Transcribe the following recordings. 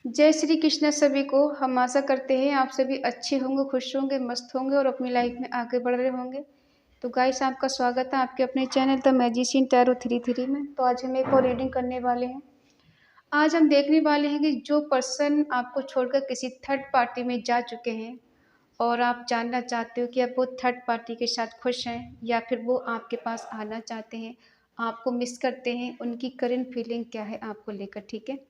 जय श्री कृष्ण सभी को। हम आशा करते हैं आप सभी अच्छे होंगे, खुश होंगे, मस्त होंगे और अपनी लाइफ में आगे बढ़ रहे होंगे। तो गाइस, आपका स्वागत है आपके अपने चैनल द मैजिशियन टैरो 33 में। तो आज हम एक और रीडिंग करने वाले हैं। आज हम देखने वाले हैं कि जो पर्सन आपको छोड़कर किसी थर्ड पार्टी में जा चुके हैं और आप जानना चाहते हो कि अब वो थर्ड पार्टी के साथ खुश हैं या फिर वो आपके पास आना चाहते हैं, आपको मिस करते हैं, उनकी करंट फीलिंग क्या है आपको लेकर। ठीक है,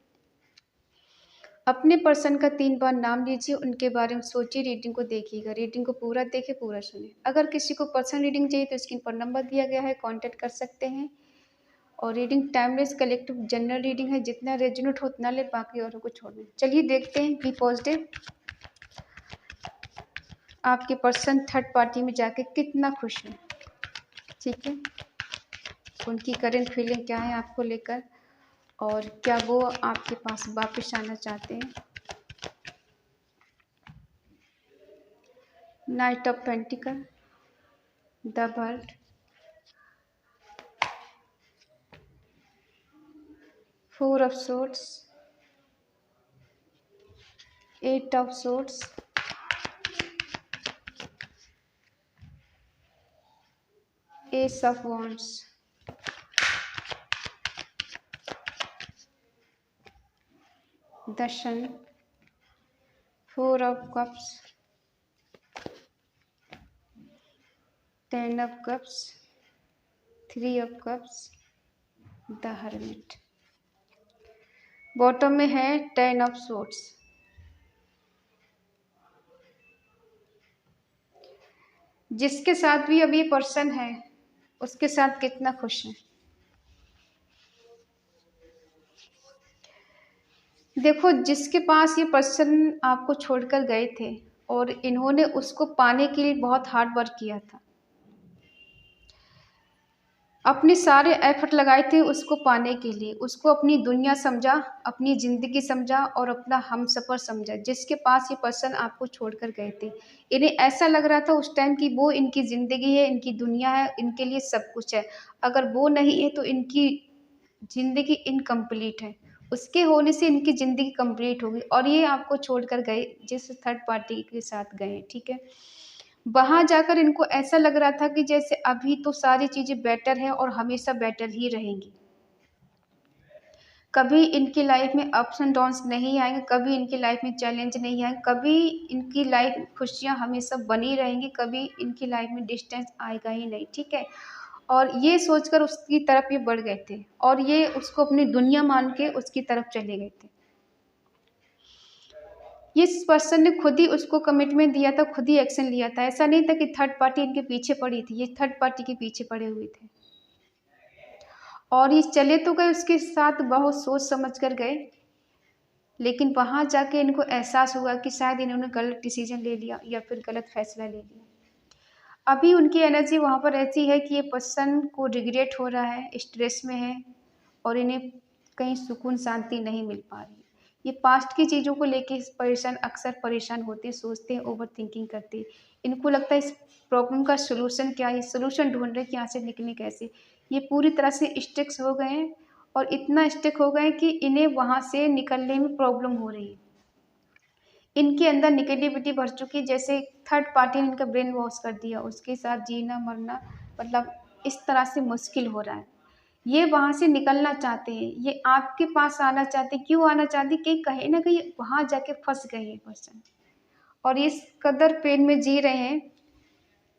अपने पर्सन का 3 बार नाम लीजिए, उनके बारे में सोचिए, रीडिंग को देखिएगा। रीडिंग को पूरा देखें, पूरा सुने। अगर किसी को पर्सनल रीडिंग चाहिए तो स्क्रीन पर नंबर दिया गया है, कांटेक्ट कर सकते हैं। और reading timeless collective general reading है, जितना रेजोनेट हो उतना ले, बाकी औरों को छोड़ दें। चलिए देखते हैं। Be positive. आपके पर्सन थर्ड पार्टी में जाके कितना खुश है, ठीक है, उनकी करंट फीलिंग क्या है आपको लेकर और क्या वो आपके पास वापस आना चाहते हैं। Night of pentacle, the world, 4 of swords, 8 of swords, Ace of wands, the sun, 4 of cups, 10 of cups, 3 of cups, the hermit। Bottom में है 10 of swords। जिसके साथ भी अभी पर्सन है उसके साथ कितना खुश है। देखो, जिसके पास ये पर्सन आपको छोड़कर गए थे और इन्होंने उसको पाने के लिए बहुत हार्ड वर्क किया था, अपने सारे एफर्ट लगाए थे उसको पाने के लिए, उसको अपनी दुनिया समझा, अपनी ज़िंदगी समझा और अपना हमसफ़र समझा। जिसके पास ये पर्सन आपको छोड़कर गए थे, इन्हें ऐसा लग रहा था उस टाइम कि वो इनकी ज़िंदगी है, इनकी दुनिया है, इनके लिए सब कुछ है। अगर वो नहीं है तो इनकी ज़िंदगी इनकम्प्लीट है, उसके होने से इनकी ज़िंदगी कंप्लीट होगी। और ये आपको छोड़कर गए जिस थर्ड पार्टी के साथ गए, ठीक है, वहाँ जाकर इनको ऐसा लग रहा था कि जैसे अभी तो सारी चीज़ें बेटर है और हमेशा बेटर ही रहेंगी। कभी इनकी लाइफ में अप्स एंड डाउन्स नहीं आएंगे, कभी इनकी लाइफ में चैलेंज नहीं आएंगे, कभी इनकी लाइफ में खुशियाँ हमेशा बनी रहेंगी, कभी इनकी लाइफ में डिस्टेंस आएगा ही नहीं, ठीक है। और ये सोचकर उसकी तरफ ये बढ़ गए थे और ये उसको अपनी दुनिया मान के उसकी तरफ चले गए थे। इस पर्सन ने खुद ही उसको कमिटमेंट दिया था, खुद ही एक्शन लिया था। ऐसा नहीं था कि थर्ड पार्टी इनके पीछे पड़ी थी, ये थर्ड पार्टी के पीछे पड़े हुए थे। और ये चले तो गए उसके साथ, बहुत सोच समझ कर गए, लेकिन वहाँ जाके इनको एहसास हुआ कि शायद इन्होंने गलत डिसीजन ले लिया या फिर गलत फैसला ले लिया। अभी उनकी एनर्जी वहाँ पर ऐसी है कि ये पर्सन को रिग्रेट हो रहा है, स्ट्रेस में है और इन्हें कहीं सुकून शांति नहीं मिल पा रही। ये पास्ट की चीज़ों को लेके अक्सर परेशान होते हैं, सोचते हैं, ओवर थिंकिंग करते हैं। इनको लगता है इस प्रॉब्लम का सोल्यूशन क्या है, सोल्यूशन ढूंढ रहे हैं कि यहाँ से निकलें कैसे। ये पूरी तरह से स्टक हो गए हैं और इतना स्टक हो गए हैं कि इन्हें वहाँ से निकलने में प्रॉब्लम हो रही है। इनके अंदर निगेटिविटी भर चुकी है, जैसे थर्ड पार्टी ने इनका ब्रेन वॉश कर दिया, उसके साथ जीना मरना मतलब इस तरह से मुश्किल हो रहा है। ये वहाँ से निकलना चाहते हैं, ये आपके पास आना चाहते हैं। क्यों आना चाहते हैं? कि कहीं ना कहीं वहाँ जाके फंस गए हैं पर्सन और इस कदर पेन में जी रहे हैं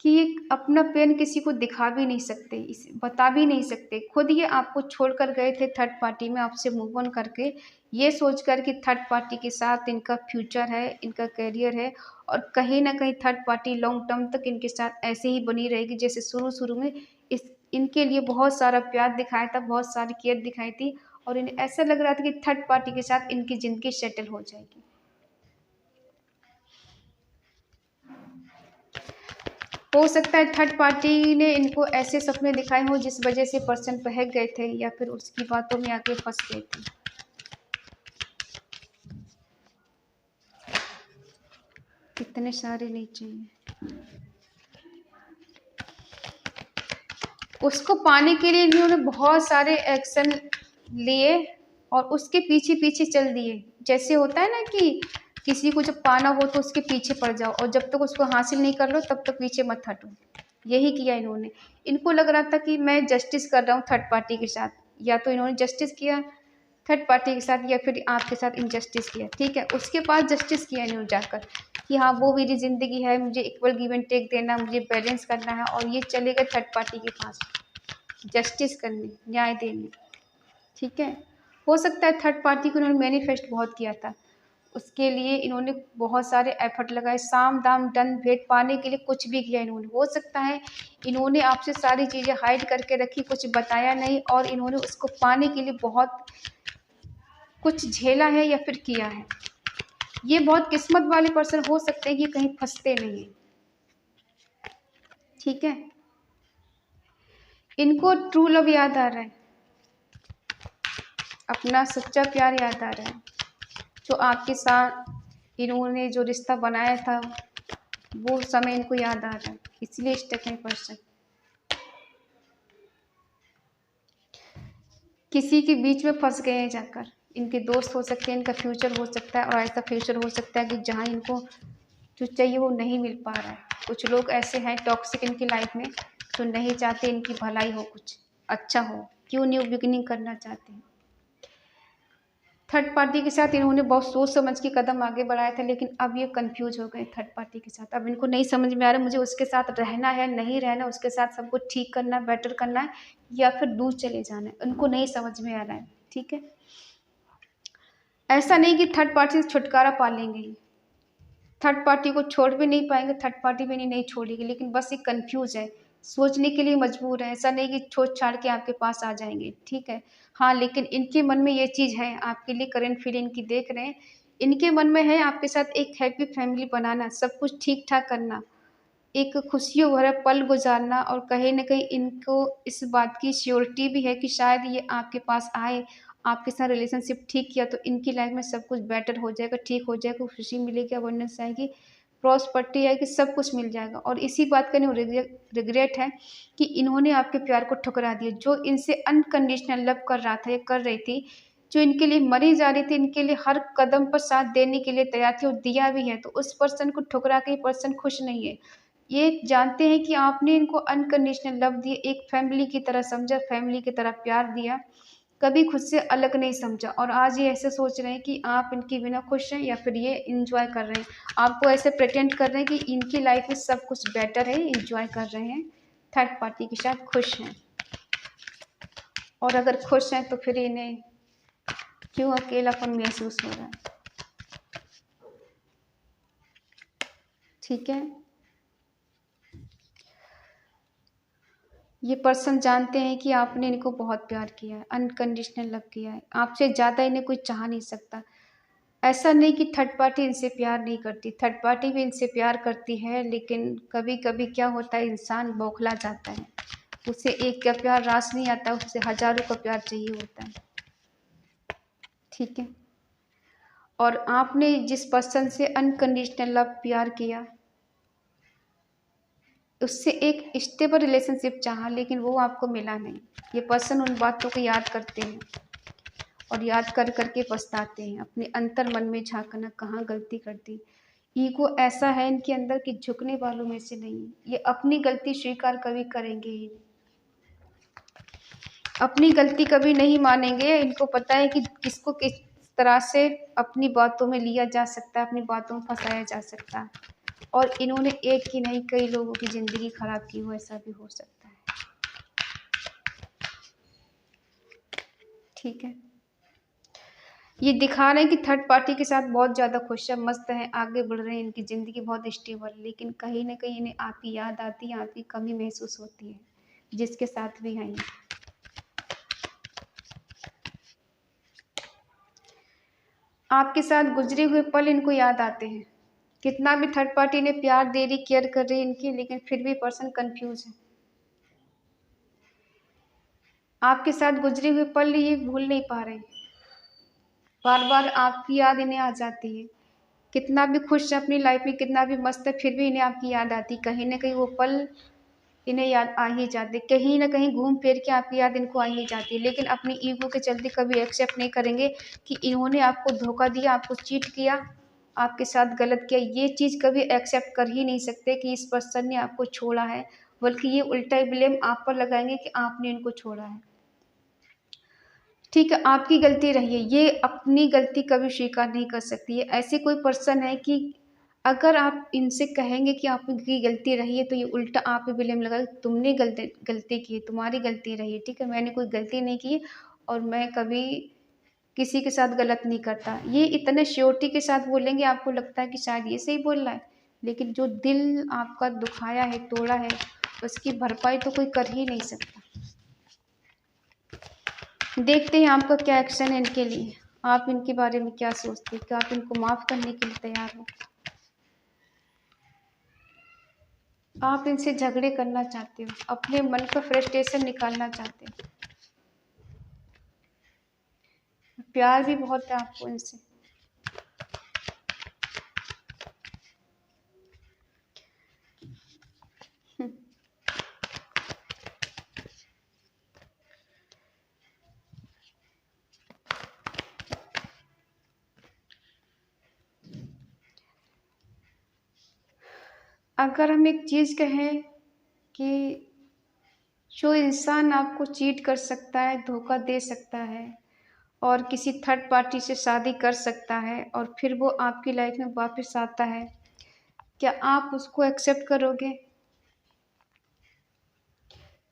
कि ये अपना पेन किसी को दिखा भी नहीं सकते, इसे बता भी नहीं सकते। खुद ये आपको छोड़कर गए थे थर्ड पार्टी में, आपसे मूव ऑन करके, ये सोचकर कि थर्ड पार्टी के साथ इनका फ्यूचर है, इनका करियर है और कहीं ना कहीं थर्ड पार्टी लॉन्ग टर्म तक इनके साथ ऐसे ही बनी रहेगी जैसे शुरू शुरू में इस इनके लिए बहुत सारा प्यार दिखाया था, बहुत सारी केयर दिखाई थी और इन्हें ऐसा लग रहा था कि थर्ड पार्टी के साथ इनकी ज़िंदगी सेटल हो जाएगी। हो सकता है थर्ड पार्टी ने इनको ऐसे सपने दिखाए हों जिस वजह से पर्सन बहक गए थे या फिर उसकी बातों में आके फंस गए थे। कितने सारे नीचे हैं। उसको पाने के लिए इन्होंने बहुत सारे एक्शन लिए और उसके पीछे पीछे चल दिए। जैसे होता है ना कि किसी को जब पाना हो तो उसके पीछे पड़ जाओ और जब तक उसको हासिल नहीं कर लो तब तक पीछे मत हटो। यही किया इन्होंने। इनको लग रहा था कि मैं जस्टिस कर रहा हूँ थर्ड पार्टी के साथ, या तो इन्होंने जस्टिस किया थर्ड पार्टी के साथ या फिर आपके साथ इनजस्टिस किया, ठीक है। उसके बाद जस्टिस किया इन्होंने जाकर कि हाँ वो मेरी ज़िंदगी है, मुझे इक्वल गिव एंड टेक देना, मुझे बैलेंस करना है, और ये चले गए थर्ड पार्टी के पास जस्टिस करने, न्याय देने, ठीक है। हो सकता है थर्ड पार्टी को इन्होंने मैनिफेस्ट बहुत किया था, उसके लिए इन्होंने बहुत सारे एफर्ट लगाए, साम दाम दंड भेद पाने के लिए कुछ भी किया इन्होंने। हो सकता है इन्होंने आपसे सारी चीज़ें हाइड करके रखी, कुछ बताया नहीं, और इन्होंने उसको पाने के लिए बहुत कुछ झेला है या फिर किया है। ये बहुत किस्मत वाले पर्सन हो सकते हैं कि कहीं फंसते नहीं हैं, ठीक है। इनको ट्रू लव याद आ रहा है, अपना सच्चा प्यार याद आ रहा है, जो आपके साथ इन्होंने जो रिश्ता बनाया था वो समय इनको याद आ रहा है, इसलिए स्टक है पर्सन। किसी के बीच में फंस गए हैं जाकर, इनके दोस्त हो सकते हैं, इनका फ्यूचर हो सकता है, और ऐसा फ्यूचर हो सकता है कि जहाँ इनको जो चाहिए वो नहीं मिल पा रहा है। कुछ लोग ऐसे हैं टॉक्सिक इनकी लाइफ में, जो नहीं चाहते इनकी भलाई हो, कुछ अच्छा हो, क्यों न्यू बिगिनिंग करना चाहते हैं। थर्ड पार्टी के साथ इन्होंने बहुत सोच समझ के कदम आगे बढ़ाया था, लेकिन अब ये कंफ्यूज हो गए थर्ड पार्टी के साथ। अब इनको नहीं समझ में आ रहा मुझे उसके साथ रहना है नहीं रहना, उसके साथ सब कुछ ठीक करना बेटर करना है या फिर दूर चले जाना है, उनको नहीं समझ में आ रहा है, ठीक है। ऐसा नहीं कि थर्ड पार्टी से छुटकारा पा लेंगे, थर्ड पार्टी को छोड़ भी नहीं पाएंगे, थर्ड पार्टी भी नहीं छोड़ेगी, लेकिन बस ये कंफ्यूज है, सोचने के लिए मजबूर है। ऐसा नहीं कि छोड़ छाड़ के आपके पास आ जाएंगे, ठीक है। हाँ, लेकिन इनके मन में ये चीज़ है, आपके लिए करंट फील इनकी देख रहे हैं, इनके मन में है आपके साथ एक हैप्पी फैमिली बनाना, सब कुछ ठीक ठाक करना, एक खुशियों भरा पल गुजारना, और कहीं न कहीं इनको इस बात की श्योरिटी भी है कि शायद ये आपके पास आए, आपके साथ रिलेशनशिप ठीक किया तो इनकी लाइफ में सब कुछ बेटर हो जाएगा, ठीक हो जाएगा, खुशी मिलेगी, अबंडेंस आएगी, प्रॉस्पेरिटी आएगी, सब कुछ मिल जाएगा। और इसी बात का इन्हें रिग्रेट है कि इन्होंने आपके प्यार को ठुकरा दिया। जो इनसे अनकंडीशनल लव कर रहा था या कर रही थी, जो इनके लिए मरी जा रही थी, इनके लिए हर कदम पर साथ देने के लिए तैयार थी और दिया भी है, तो उस पर्सन को ठुकरा के ये पर्सन खुश नहीं है। ये जानते हैं कि आपने इनको अनकंडीशनल लव दिए, एक फैमिली की तरह समझा, फैमिली की तरह प्यार दिया, कभी खुद से अलग नहीं समझा, और आज ये ऐसे सोच रहे हैं कि आप इनके बिना खुश हैं या फिर ये इंजॉय कर रहे हैं। आपको ऐसे प्रेटेंड कर रहे हैं कि इनकी लाइफ में सब कुछ बेटर है, इंजॉय कर रहे हैं, थर्ड पार्टी के साथ खुश हैं। और अगर खुश हैं तो फिर इन्हें क्यों अकेलापन महसूस हो रहा है, ठीक है। ये पर्सन जानते हैं कि आपने इनको बहुत प्यार किया है, अनकंडीशनल लव किया है, आपसे ज़्यादा इन्हें कोई चाह नहीं सकता। ऐसा नहीं कि थर्ड पार्टी इनसे प्यार नहीं करती, थर्ड पार्टी भी इनसे प्यार करती है, लेकिन कभी कभी क्या होता है, इंसान बौखला जाता है, उसे एक का प्यार रास नहीं आता, उसे हजारों का प्यार चाहिए होता है, ठीक है। और आपने जिस पर्सन से अनकंडीशनल लव प्यार किया, उससे एक स्टेबल रिलेशनशिप चाहा, लेकिन वो आपको मिला नहीं। ये पर्सन उन बातों को याद करते हैं और याद कर करके पछताते हैं, अपने अंतर मन में झांकना, कहाँ गलती कर दी। ईगो ऐसा है इनके अंदर कि झुकने वालों में से नहीं, ये अपनी गलती स्वीकार कभी करेंगे ही नहीं, अपनी गलती कभी नहीं मानेंगे। इनको पता है कि किसको किस तरह से अपनी बातों में लिया जा सकता है, अपनी बातों में फंसाया जा सकता है, और इन्होंने एक ही नहीं कई लोगों की ज़िंदगी खराब की हो, ऐसा भी हो सकता है, ठीक है। ये दिखा रहे हैं कि थर्ड पार्टी के साथ बहुत ज़्यादा खुश है, मस्त है, आगे बढ़ रहे हैं, इनकी ज़िंदगी बहुत स्टेबल है, लेकिन कहीं ना कहीं इन्हें आपकी याद आती है, आपकी कमी महसूस होती है, जिसके साथ भी हैं। आपके साथ गुजरे हुए पल इनको याद आते हैं, कितना भी थर्ड पार्टी ने प्यार दे रही, केयर कर रही इनकी, लेकिन फिर भी पर्सन कंफ्यूज है। आपके साथ गुजरे हुए पल ये भूल नहीं पा रहे, बार बार आपकी याद इन्हें आ जाती है, कितना भी खुश है अपनी लाइफ में, कितना भी मस्त है, फिर भी इन्हें आपकी याद आती, कहीं ना कहीं वो पल इन्हें याद आ ही जाती, कहीं ना कहीं घूम फिर के आपकी याद इनको आ ही जाती है, लेकिन अपनी ईगो के चलते कभी एक्सेप्ट नहीं करेंगे कि इन्होंने आपको धोखा दिया, आपको चीट किया, आपके साथ गलत किया। ये चीज़ कभी एक्सेप्ट कर ही नहीं सकते कि इस पर्सन ने आपको छोड़ा है, बल्कि ये उल्टा ब्लेम आप पर लगाएंगे कि आपने इनको छोड़ा है। ठीक है, आपकी गलती रही है, ये अपनी गलती कभी स्वीकार नहीं कर सकती है। ऐसे कोई पर्सन है कि अगर आप इनसे कहेंगे कि आपकी गलती रही है, तो ये उल्टा आप पे ब्लेम लगा, तुमने गलती की, तुम्हारी गलती रही है। ठीक है, मैंने कोई गलती नहीं की और मैं कभी किसी के साथ गलत नहीं करता। ये इतने श्योरिटी के साथ बोलेंगे, आपको लगता है कि शायद ये सही बोल रहा है, लेकिन जो दिल आपका दुखाया है, तोड़ा है, उसकी भरपाई तो कोई कर ही नहीं सकता। देखते हैं आपका क्या एक्शन है इनके लिए, आप इनके बारे में क्या सोचते हैं, क्या आप इनको माफ़ करने के लिए तैयार हो? आप इनसे झगड़े करना चाहते हो, अपने मन का फ्रस्ट्रेशन निकालना चाहते हो, प्यार भी बहुत है आपको इनसे। अगर हम एक चीज़ कहें कि जो इंसान आपको चीट कर सकता है, धोखा दे सकता है और किसी थर्ड पार्टी से शादी कर सकता है और फिर वो आपकी लाइफ में वापस आता है, क्या आप उसको एक्सेप्ट करोगे?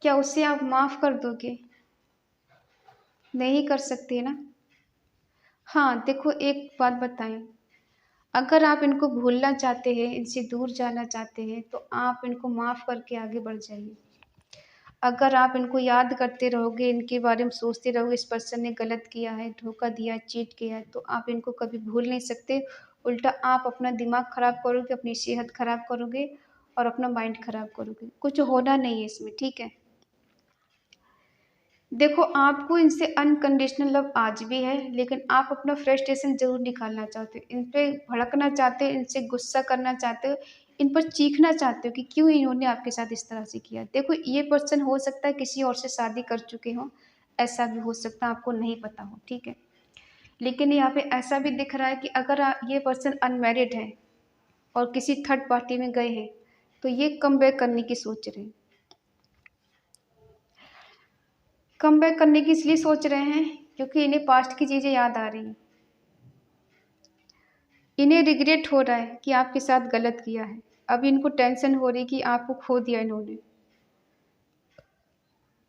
क्या उसे आप माफ़ कर दोगे? नहीं कर सकते ना। हाँ, देखो एक बात बताएं, अगर आप इनको भूलना चाहते हैं, इनसे दूर जाना चाहते हैं, तो आप इनको माफ़ करके आगे बढ़ जाइए। अगर आप इनको याद करते रहोगे, इनके बारे में सोचते रहोगे, इस पर्सन ने गलत किया है, धोखा दिया है, चीट किया है, तो आप इनको कभी भूल नहीं सकते। उल्टा आप अपना दिमाग ख़राब करोगे, अपनी सेहत ख़राब करोगे और अपना माइंड ख़राब करोगे। कुछ होना नहीं है इसमें, ठीक है। देखो, आपको इनसे अनकंडीशनल लव आज भी है, लेकिन आप अपना फ्रस्ट्रेशन ज़रूर निकालना चाहते हो, इन पे भड़कना चाहते हो, इनसे गुस्सा करना चाहते हो, इन पर चीखना चाहते हो कि क्यों इन्होंने आपके साथ इस तरह से किया। देखो, ये पर्सन हो सकता है किसी और से शादी कर चुके हों, ऐसा भी हो सकता है, आपको नहीं पता हो, ठीक है। लेकिन यहाँ पे ऐसा भी दिख रहा है कि अगर ये पर्सन अनमैरिड है और किसी थर्ड पार्टी में गए हैं, तो ये कम बैक करने की सोच रहे हैं। कम बैक करने की इसलिए सोच रहे हैं क्योंकि इन्हें पास्ट की चीज़ें याद आ रही हैं। इन्हें रिग्रेट हो रहा है कि आपके साथ गलत किया है। अभी इनको टेंशन हो रही कि आपको खो दिया इन्होंने,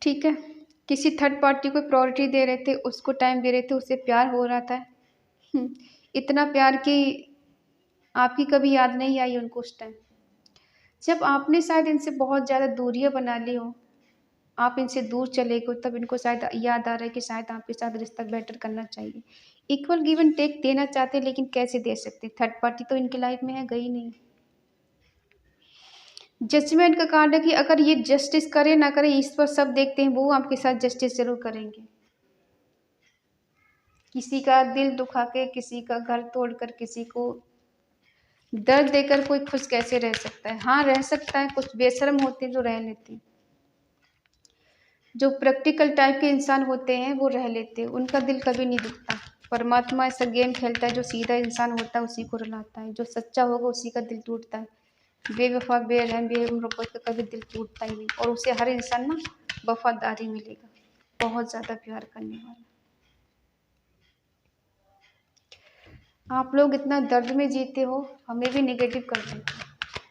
ठीक है। किसी थर्ड पार्टी को प्रायोरिटी दे रहे थे, उसको टाइम दे रहे थे, उससे प्यार हो रहा था। इतना प्यार कि आपकी कभी याद नहीं आई उनको उस टाइम। जब आपने शायद इनसे बहुत ज़्यादा दूरियां बना ली हो, आप इनसे दूर चले गए, तब इनको शायद याद आ रहा है कि शायद आपके साथ रिश्ता बेटर करना चाहिए। इक्वल गिव एंड टेक देना चाहते हैं, लेकिन कैसे दे सकते? थर्ड पार्टी तो इनकी लाइफ में है गई नहीं। जजमेंट का कार्ड है कि अगर ये जस्टिस करे ना करे, इस पर सब देखते हैं, वो आपके साथ जस्टिस जरूर करेंगे। किसी का दिल दुखा के, किसी का घर तोड़कर, किसी को दर्द देकर कोई खुश कैसे रह सकता है? हाँ, रह सकता है, कुछ बेशर्म होते हैं जो रह लेते हैं। जो प्रैक्टिकल टाइप के इंसान होते हैं वो रह लेते हैं, उनका दिल कभी नहीं दुखता। परमात्मा ऐसा गेम खेलता है, जो सीधा इंसान होता है उसी को रुलाता है, जो सच्चा होगा उसी का दिल टूटता है। बेवफा, बेरहम, बेमोहब्बत का कभी दिल टूटता ही नहीं, और उसे हर इंसान ना वफादारी मिलेगा, बहुत ज़्यादा प्यार करने वाला। आप लोग इतना दर्द में जीते हो, हमें भी नेगेटिव कर देते हो।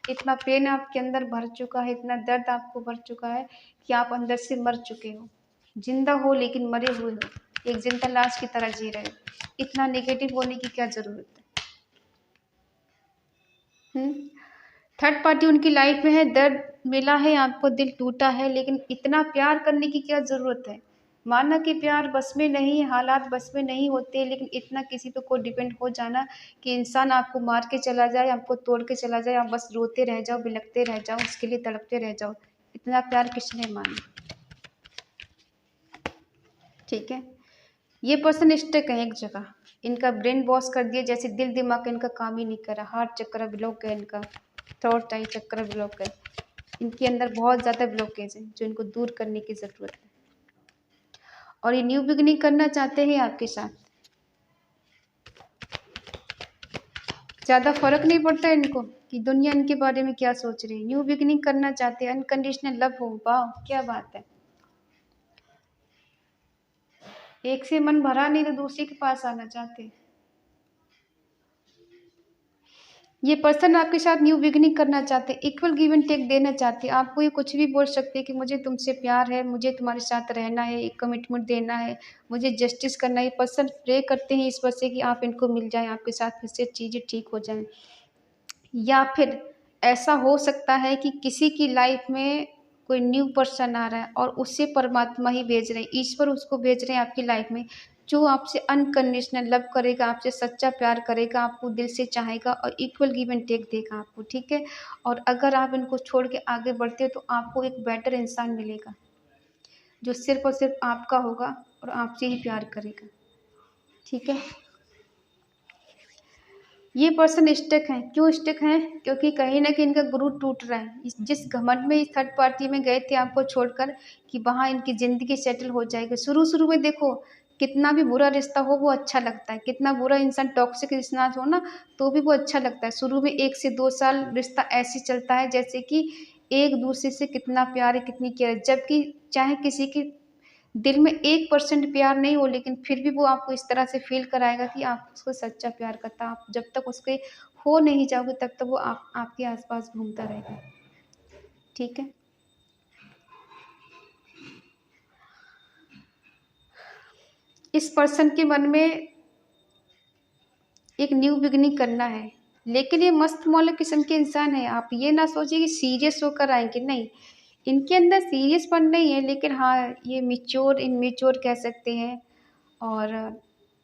इतना पेन आपके अंदर भर चुका है, इतना दर्द आपको भर चुका है कि आप अंदर से मर चुके हो। जिंदा हो लेकिन मरे हुए हो, एक जिंदा लाश की तरह जी रहे हो। इतना नेगेटिव होने की क्या जरूरत है? थर्ड पार्टी उनकी लाइफ में है, दर्द मिला है आपको, दिल टूटा है, लेकिन इतना प्यार करने की क्या जरूरत है? माना कि प्यार बस में नहीं है, हालात बस में नहीं होते, लेकिन इतना किसी पे को डिपेंड हो जाना कि इंसान आपको मार के चला जाए, आपको तोड़ के चला जाए, आप बस रोते रह जाओ, बिलखते रह जाओ, उसके लिए तड़पते रह जाओ, इतना प्यार किसने माना? ठीक है, ये पर्सन स्टक है एक जगह, इनका ब्रेन वॉश कर दिया, जैसे दिल दिमाग इनका काम ही नहीं कर रहा, हार्ट चक्कर ब्लॉक है, इनका थ्रोट टाइप चक्कर ब्लॉक है। इनके अंदर बहुत ज़्यादा ब्लॉकेज है जो इनको दूर करने की ज़रूरत है। और ये न्यू बिगिनिंग करना चाहते हैं आपके साथ। ज़्यादा फर्क नहीं पड़ता इनको कि दुनिया इनके बारे में क्या सोच रही है। न्यू बिगिनिंग करना चाहते हैं, अनकंडीशनल लव हो। वाह क्या बात है। एक से मन भरा नहीं तो दूसरे के पास आना चाहते हैं। ये पर्सन आपके साथ न्यू बिगिनिंग करना चाहते हैं, इक्वल गिव एंड टेक देना चाहते हैं। आपको ये कुछ भी बोल सकते हैं कि मुझे तुमसे प्यार है, मुझे तुम्हारे साथ रहना है, एक कमिटमेंट देना है, मुझे जस्टिस करना है। ये पर्सन प्रे करते हैं ईश्वर से कि आप इनको मिल जाएं, आपके साथ फिर से चीज़ें ठीक हो जाएं। या फिर ऐसा हो सकता है कि किसी की लाइफ में कोई न्यू पर्सन आ रहा है और उससे परमात्मा ही भेज रहे हैं, ईश्वर उसको भेज रहे हैं आपकी लाइफ में, जो आपसे अनकंडीशनल लव करेगा, आपसे सच्चा प्यार करेगा, आपको दिल से चाहेगा और इक्वल गिव एंड टेक देगा आपको, ठीक है। और अगर आप इनको छोड़ के आगे बढ़ते हो तो आपको एक बेटर इंसान मिलेगा जो सिर्फ और सिर्फ आपका होगा और आपसे ही प्यार करेगा, ठीक है। ये पर्सन स्टक हैं। क्यों स्टक हैं? क्योंकि कहीं ना कहीं इनका गुरु टूट रहा है। जिस घमंड में इस थर्ड पार्टी में गए थे आपको छोड़कर कि वहाँ इनकी ज़िंदगी सेटल हो जाएगी, शुरू शुरू में देखो कितना भी बुरा रिश्ता हो वो अच्छा लगता है, कितना बुरा इंसान टॉक्सिक रिश्ता हो ना तो भी वो अच्छा लगता है। शुरू में 1 से 2 साल रिश्ता ऐसे चलता है जैसे कि एक दूसरे से कितना प्यार है, कितनी केयर, जबकि चाहे किसी की दिल में 1% प्यार नहीं हो लेकिन फिर भी वो आपको इस तरह से फील कराएगा कि आप उसको सच्चा प्यार करता। आप जब तक उसके हो नहीं जाओगे तब तक वो आपके आसपास घूमता रहेगा, ठीक है। इस पर्सन के मन में एक न्यू बिगिनिंग करना है, लेकिन ये मस्त मौला किस्म के इंसान है। आप ये ना सोचिए कि सीरियस होकर आएंगे, नहीं, इनके अंदर सीरियसपन नहीं है, लेकिन हाँ ये मिच्योर इनमेच्योर कह सकते हैं और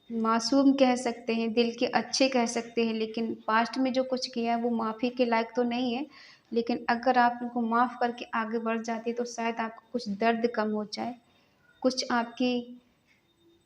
मासूम कह सकते हैं, दिल के अच्छे कह सकते हैं, लेकिन पास्ट में जो कुछ किया है वो माफ़ी के लायक तो नहीं है। लेकिन अगर आप उनको माफ़ करके आगे बढ़ जाते तो शायद आपको कुछ दर्द कम हो जाए, कुछ आपकी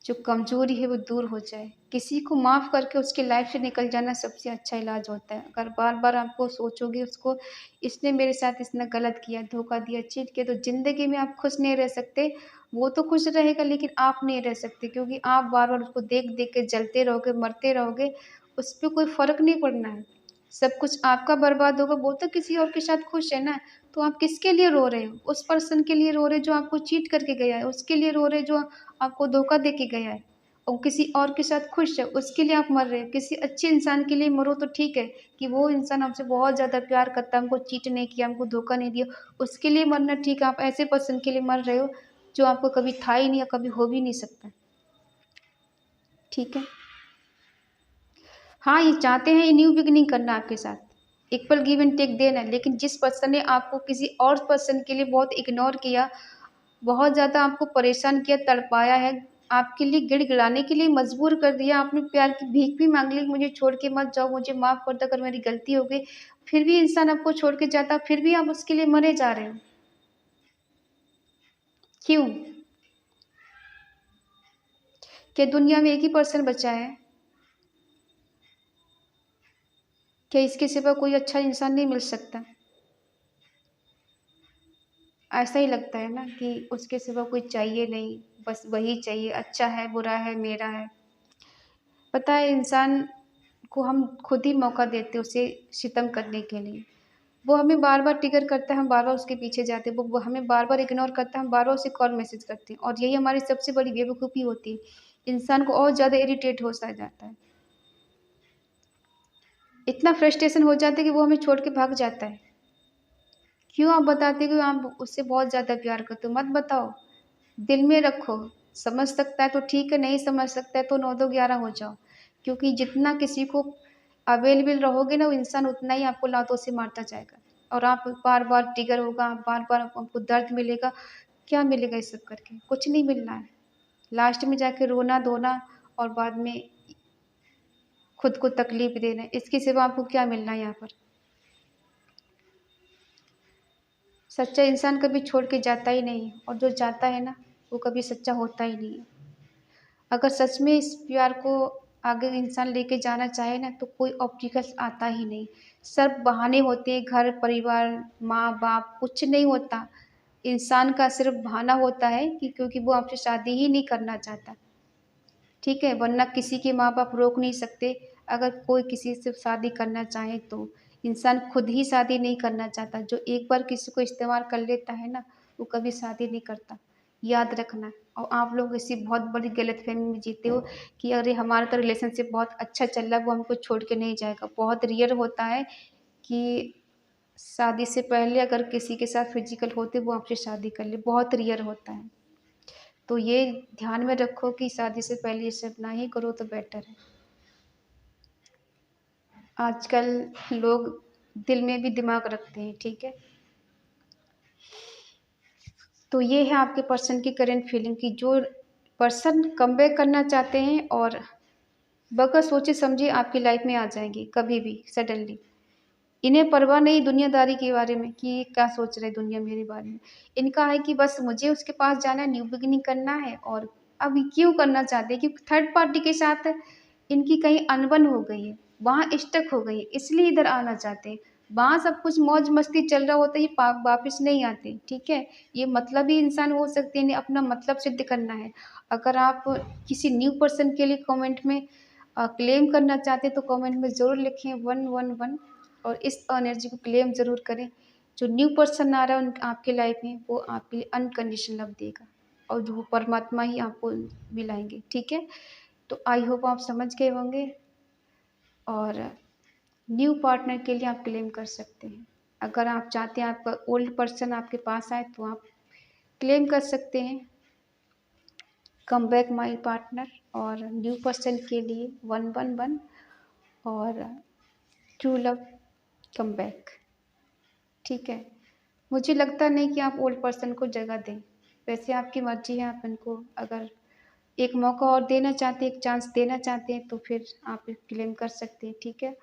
जो कमज़ोरी है वो दूर हो जाए। किसी को माफ़ करके उसकी लाइफ से निकल जाना सबसे अच्छा इलाज होता है। अगर बार-बार आपको सोचोगे उसको, इसने मेरे साथ इतना गलत किया, धोखा दिया, चीट किया, तो ज़िंदगी में आप खुश नहीं रह सकते। वो तो खुश रहेगा लेकिन आप नहीं रह सकते, क्योंकि आप बार-बार उसको देख-देख के जलते रहोगे, मरते रहोगे, उस पे कोई फ़र्क नहीं पड़ना है। सब कुछ आपका बर्बाद होगा, वो तो किसी और के साथ खुश है ना, तो आप किसके लिए रो रहे हो? उस पर्सन के लिए रो रहे हो जो आपको चीट करके गया है, उसके लिए रो रहे हो जो आपको धोखा दे के गया है और किसी और के साथ खुश है, उसके लिए आप मर रहे हो। किसी अच्छे इंसान के लिए मरो तो ठीक है कि वो इंसान हमसे बहुत ज़्यादा प्यार करता है, हमको चीट नहीं किया, हमको धोखा नहीं दिया, उसके लिए मरना ठीक है। आप ऐसे पर्सन के लिए मर रहे हो जो आपको कभी था ही नहीं और कभी हो भी नहीं सकता, ठीक है। हाँ, ये चाहते हैं ये न्यू बिगिनिंग करना आपके साथ, इक्वल गिव एंड टेक देना है, लेकिन जिस पर्सन ने आपको किसी और पर्सन के लिए बहुत इग्नोर किया, बहुत ज़्यादा आपको परेशान किया, तड़पाया है, आपके लिए गिड़गिड़ाने के लिए मजबूर कर दिया, आपने प्यार की भीख भी माँग ली, मुझे छोड़ के मत जाओ, मुझे माफ़ कर दो अगर मेरी गलती हो गई, फिर भी इंसान आपको छोड़ के जाता, फिर भी आप उसके लिए मरे जा रहे हो। क्यों? क्या दुनिया में एक ही पर्सन बचा है? क्या इसके सिवा कोई अच्छा इंसान नहीं मिल सकता? ऐसा ही लगता है ना कि उसके सिवा कोई चाहिए नहीं, बस वही चाहिए, अच्छा है, बुरा है, मेरा है। पता है इंसान को हम खुद ही मौका देते हैं उसे सितम करने के लिए। वो हमें बार-बार ट्रिगर करता है, हम बार-बार उसके पीछे जाते हैं। वो हमें बार-बार इग्नोर करता है, हम बार-बार उसे कॉल मैसेज करते हैं और यही हमारी सबसे बड़ी बेवकूफ़ी होती है। इंसान को और ज़्यादा इरिटेट हो सा जाता है। इतना फ्रस्ट्रेशन हो जाता है कि वो हमें छोड़ के भाग जाता है। क्यों आप बताते हो कि आप उससे बहुत ज़्यादा प्यार करते हो? मत बताओ, दिल में रखो। समझ सकता है तो ठीक है, नहीं समझ सकता है तो 9-2-11 हो जाओ। क्योंकि जितना किसी को अवेलेबल रहोगे ना, वो इंसान उतना ही आपको लातों से मारता जाएगा और आप बार-बार ट्रिगर होगा, बार-बार आपको दर्द मिलेगा। क्या मिलेगा ये सब करके? कुछ नहीं मिलना है। लास्ट में जाके रोना-धोना और बाद में खुद को तकलीफ़ देना, इसके सिवा आपको क्या मिलना है यहाँ पर? सच्चा इंसान कभी छोड़ के जाता ही नहीं है और जो जाता है ना, वो कभी सच्चा होता ही नहीं है। अगर सच में इस प्यार को आगे इंसान लेके जाना चाहे ना तो कोई ऑब्स्टिकल्स आता ही नहीं। सब बहाने होते हैं, घर परिवार माँ बाप कुछ नहीं होता। इंसान का सिर्फ बहाना होता है कि क्योंकि वो आपसे शादी ही नहीं करना चाहता, ठीक है, वरना किसी के माँ बाप रोक नहीं सकते। अगर कोई किसी से शादी करना चाहे तो इंसान खुद ही शादी नहीं करना चाहता। जो एक बार किसी को इस्तेमाल कर लेता है ना वो कभी शादी नहीं करता, याद रखना। और आप लोग इसी बहुत बड़ी गलतफहमी में जीते हो कि अरे हमारा तो रिलेशनशिप बहुत अच्छा चल रहा है, वो हमको छोड़ के नहीं जाएगा। बहुत रेयर होता है कि शादी से पहले अगर किसी के साथ फिजिकल होते वो आपसे शादी कर ले, बहुत रेयर होता है। तो ये ध्यान में रखो कि शादी से पहले ये सब ना ही करो तो बेटर है। आजकल लोग दिल में भी दिमाग रखते हैं, ठीक है। तो ये है आपके पर्सन की करंट फीलिंग की। जो पर्सन कमबैक करना चाहते हैं और बगैर सोचे समझे आपकी लाइफ में आ जाएंगे कभी भी सडनली। इन्हें परवाह नहीं दुनियादारी के बारे में कि क्या सोच रहे दुनिया मेरे बारे में। इनका है कि बस मुझे उसके पास जाना है, न्यू बिगिनिंग करना है। और अब क्यों करना चाहते हैं क्योंकि थर्ड पार्टी के साथ इनकी कहीं अनबन हो गई है, वहाँ स्टक हो गई है, इसलिए इधर आना चाहते हैं। वहाँ सब कुछ मौज मस्ती चल रहा होता है, ये वापिस नहीं आते, ठीक है। ये मतलब ही इंसान हो सकते हैं, इन्हें अपना मतलब सिद्ध करना है। अगर आप किसी न्यू पर्सन के लिए कमेंट में क्लेम करना चाहते हैं तो कमेंट में ज़रूर लिखें 111 और इस एनर्जी को क्लेम ज़रूर करें। जो न्यू पर्सन आ रहा है उन आपके लाइफ में वो आपके लिए अनकंडीशनल लव देगा और जो वो परमात्मा ही आपको मिलाएंगे, ठीक है। तो आई होप आप समझ गए होंगे। और न्यू पार्टनर के लिए आप क्लेम कर सकते हैं। अगर आप चाहते हैं आपका ओल्ड पर्सन आपके पास आए तो आप क्लेम कर सकते हैं कम बैक माई पार्टनर। और न्यू पर्सन के लिए 111 और ट्रू लव कम बैक, ठीक है। मुझे लगता नहीं कि आप ओल्ड पर्सन को जगह दें, वैसे आपकी मर्जी है। आप इनको अगर एक मौका और देना चाहते हैं, एक चांस देना चाहते हैं तो फिर आप क्लेम कर सकते हैं, ठीक है।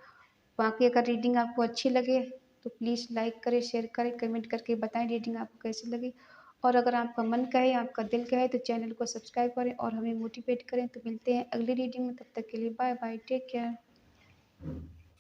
बाकी अगर रीडिंग आपको अच्छी लगे तो प्लीज़ लाइक करें, शेयर करें, कमेंट करके बताएं रीडिंग आपको कैसी लगी। और अगर आपका मन कहे, आपका दिल कहे तो चैनल को सब्सक्राइब करें और हमें मोटिवेट करें। तो मिलते हैं अगली रीडिंग में, तब तक के लिए बाय बाय, टेक केयर।